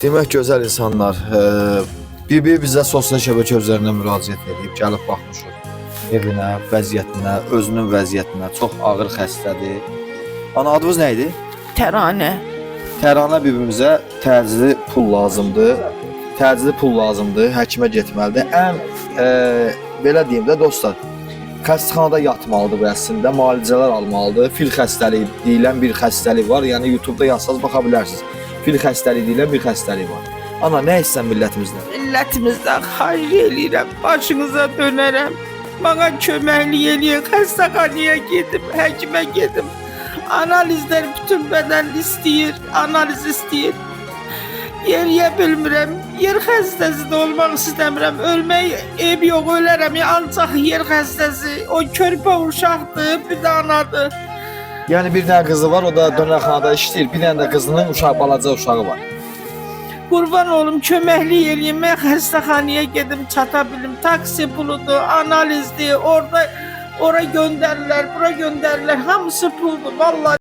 Demək gözəl insanlar bir bizə sosial şəbəkə üzərindən müraciət edib, gəlib baxmışıq evinə, vəziyyətinə, özünün vəziyyətinə, çox ağır xəstədir. Ana adınız nə idi? Təranə. Təranə bibimizə təcili pul lazımdır. Təcili pul lazımdır, həkimə getməlidir. Belə deyim də dostlar, xəstəxanada yatmalıdır bu əslində, müalicələr almalıdır. Fil xəstəliyi deyilən bir xəstəlik var, yəni YouTube-da yazsanız baxa bilərsiniz. Fil xəstəliyi deyilən bir xəstəlik var. Ana, nə istəyirsən millətimizdən? Millətimizdən xahiş eləyirəm, başınıza dönərəm. Bana köməklik eləyin, xəstəxanaya gedim, həkimə gedim. Analizlər bütün bədən istəyir, analiz istəyir. Yeriyə bilmirəm, yer xəstəsi də olmaq istəmirəm. Ölmək ev yox, ölərəm, ancaq yer xəstəsi. O körpə uşaqdır, bir də anadır. Yəni bir dənə qızı var, o da dönərxanada işləyir. Bir dənə də qızının balaca uşağı var. Qurban olum, köməklik eləyin, mən xəstəxanaya gedim, çata bilim. Taksi puludur, analizdir, ora göndərirlər, bura göndərirlər. Hamısı puldur, vallahi.